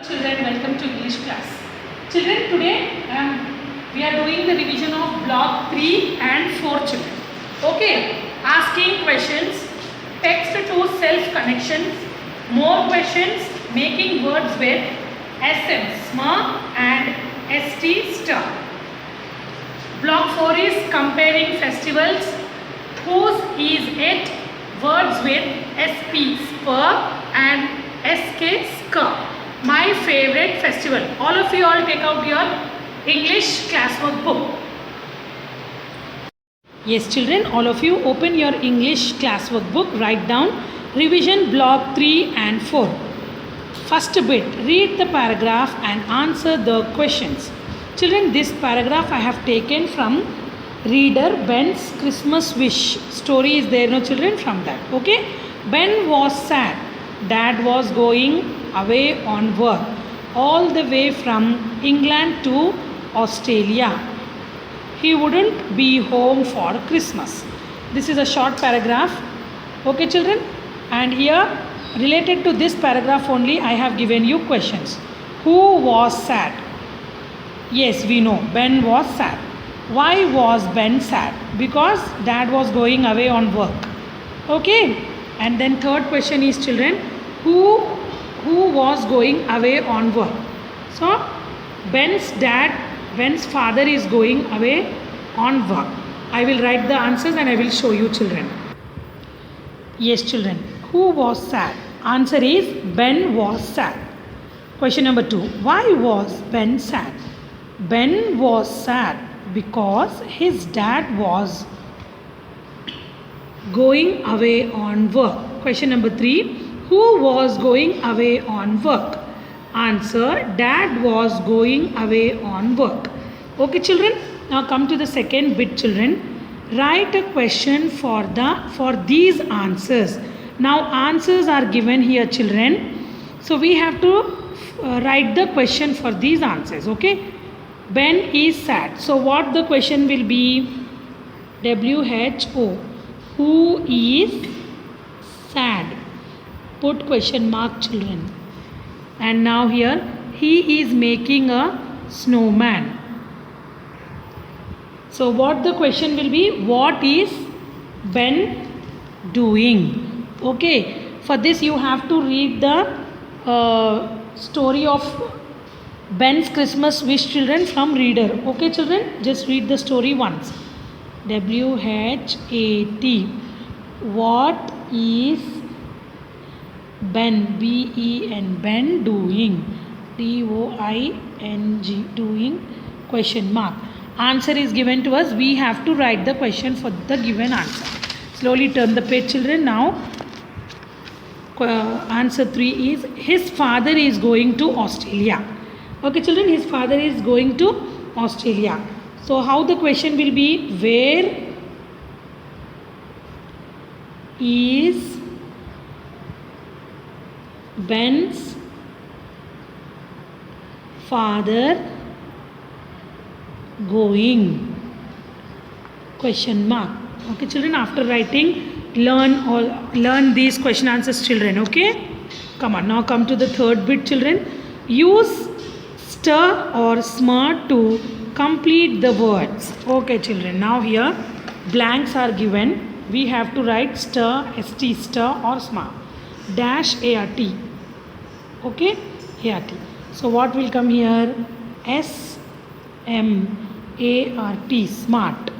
Children, welcome to English class. Children, today we are doing the revision of block 3 and 4 children. Okay, asking questions, text to self connections, more questions, making words with SM, SMA and ST star. Block 4 is comparing festivals, whose is it, words with SP, spur and SK, skr. My favorite festival. All of you all take out your English classwork book. Yes children, all of you open your English classwork book, write down revision block 3 and 4. First bit, read the paragraph and answer the questions. Children, this paragraph I have taken from reader Ben's Christmas wish. Story is there, no children, from that. Okay. Ben was sad. Dad was going away on work all the way from England to Australia. He wouldn't be home for Christmas. This is a short paragraph. Okay children, and here related to this paragraph only I have given you questions. Who was sad? Yes, we know Ben was sad. Why was Ben sad? Because dad was going away on work. Okay, and then third question is children, who was going away on work? So Ben's father is going away on work. I will write the answers and I will show you children. Yes children, who was sad? Answer is Ben was sad. Question number 2, why was Ben sad? Ben was sad because his dad was going away on work. Question number 3, who was going away on work? Answer, dad was going away on work. Okay children, now come to the second bit children. Write a question for these answers. Now answers are given here children. So we have to write the question for these answers. Okay. Ben is sad. So what the question will be? WHO. Who is sad? Put question mark children. And now here he is making a snowman. So what the question will be? What is Ben doing? Okay. For this you have to read the story of Ben's Christmas wish children from reader. Okay children, just read the story once. WHAT. What is Ben, BEN, Ben doing? DOING, doing, question mark. Answer is given to us. We have to write the question for the given answer. Slowly turn the page children. Now answer 3 is his father is going to Australia. Okay children, his father is going to Australia. So how the question will be? Where is Ben's father going? Question mark. Okay children, after writing, learn these question answers children. Okay, come on, now come to the third bit children. Use stir or smart to complete the words. Okay children, now here blanks are given. We have to write stir, st, stir or smart, dash art. Okay, art. So what will come here? SMART, smart.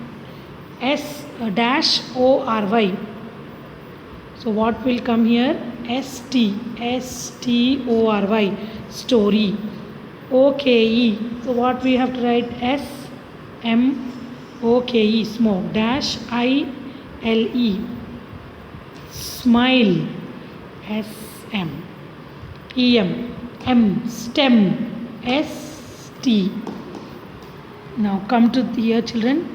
S dash ORY. So what will come here? STORY, story. OKE. So what we have to write? SMOKE, smoke, dash ILE, smile. SM, EM, stem, ST. Now come to here children.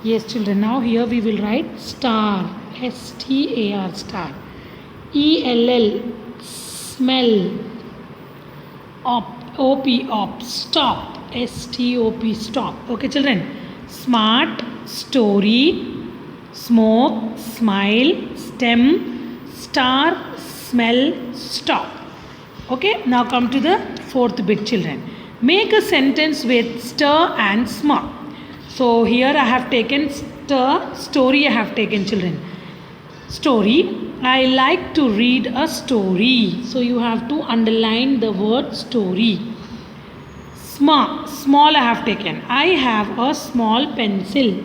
Yes children, now here we will write star, STAR, star. ELL, smell. OP, stop, STOP, stop. Okay children, smart, story, smoke, smile, stem, star, smell, stop. Okay, now come to the fourth bit, children. Make a sentence with stir and small. So here I have taken stir, story I have taken, children. Story, I like to read a story. So you have to underline the word story. Small I have taken. I have a small pencil.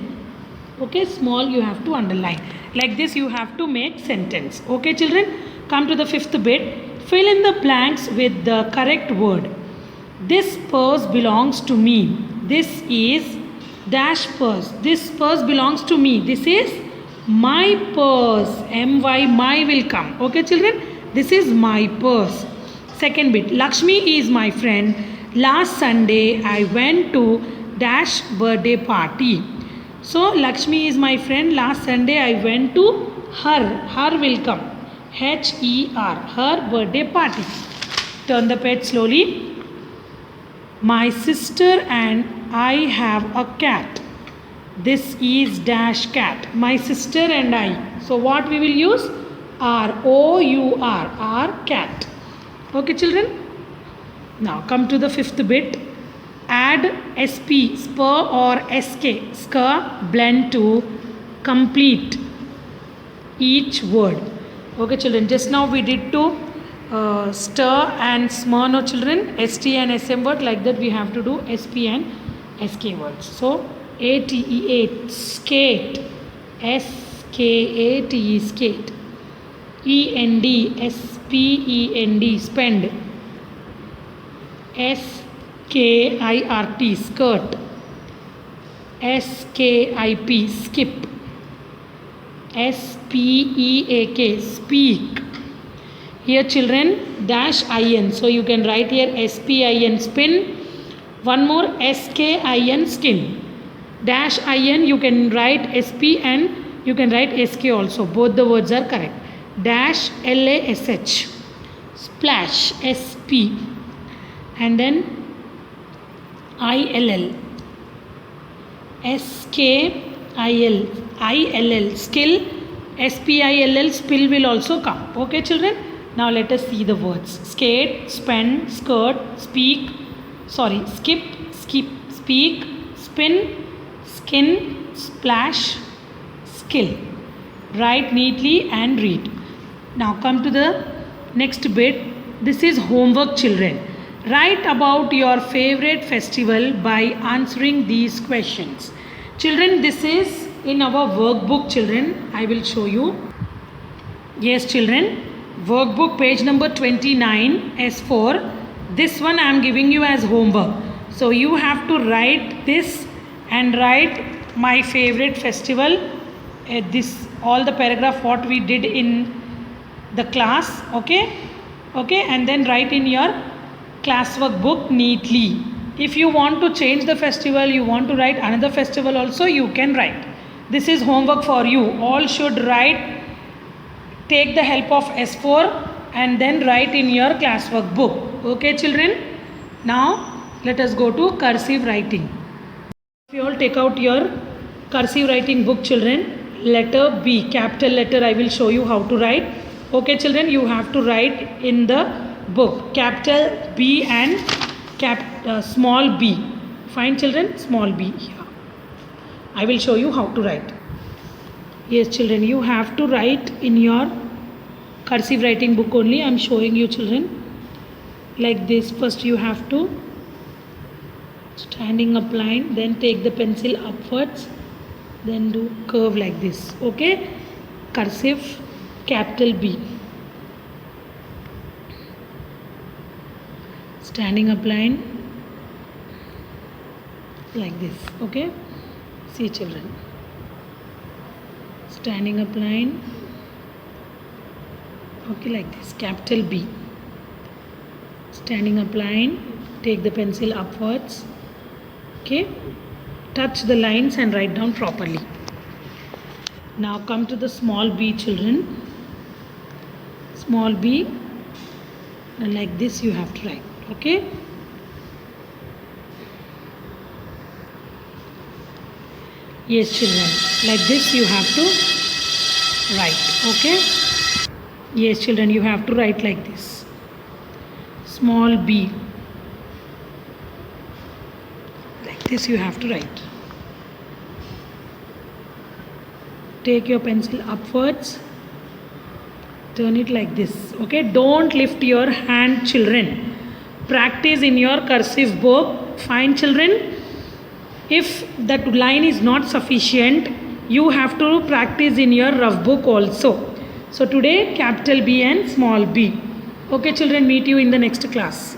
Okay, small you have to underline. Like this you have to make sentence. Okay, children, come to the fifth bit. Fill in the blanks with the correct word. This purse belongs to me. This is dash purse. This purse belongs to me. This is my purse. My, my will come. Okay, children, this is my purse. Second bit. Lakshmi is my friend. Last Sunday I went to dash birthday party. So Lakshmi is my friend. Last Sunday I went to her. Her will come. Her. Her birthday party. Turn the page slowly. My sister and I have a cat. This is dash cat. My sister and I. So what we will use? R-O-U-R. R cat. Okay, children. Now come to the fifth bit. Add SP, spur or SK, skr, blend to complete each word. Okay, children, just now we did to stir and small, no, children, ST and SM word. Like that we have to do SP and SK words. So ATE, skate, SKATE, skate, END, SPEND, spend, SKIRT, skirt, SKIP, skip, SPEAK, speak. Here, children, dash IN. So you can write here SPIN, spin. One more SKIN, skin. Dash IN, you can write SP and you can write SK also. Both the words are correct. Dash LASH, splash, SP. And then ILL, SKILL, skill, SPILL, spill will also come. Okay, children. Now let us see the words. Skate, spend, skirt, speak, skip, speak, spin, skin, splash, skill. Write neatly and read. Now come to the next bit. This is homework, children. Write about your favorite festival by answering these questions. Children, this is in our workbook, children. I will show you. Yes, children. Workbook page number 29 S4. This one I am giving you as homework. So you have to write this and write my favorite festival. This all the paragraph what we did in the class. Okay. Okay. And then write in your classwork book neatly. If you want to change the festival, you want to write another festival also, you can write. This is homework for you. All should write. Take the help of S4 and then write in your classwork book. Okay, children. Now let us go to cursive writing. If you all take out your cursive writing book, children, letter B, capital letter, I will show you how to write. Okay, children, you have to write in the book capital B and small b. Fine, children, small b here. I will show you how to write. Yes, children, you have to write in your cursive writing book only. I am showing you, children, like this. First you have to standing up line, then take the pencil upwards, then do curve like this. Okay, cursive capital B. Standing up line like this. Okay, see, children, standing up line. Okay, like this, capital B. Standing up line, take the pencil upwards. Okay, touch the lines and write down properly. Now come to the small b, children. Small b, and like this you have to write. Okay, yes, children, like this you have to write. Okay, yes, children, you have to write like this. small b. Like this you have to write. Take your pencil upwards, turn it like this. Okay, don't lift your hand, children. Practice in your cursive book. Fine, children. If that line is not sufficient, you have to practice in your rough book also. So today capital B and small b. Okay, children, meet you in the next class.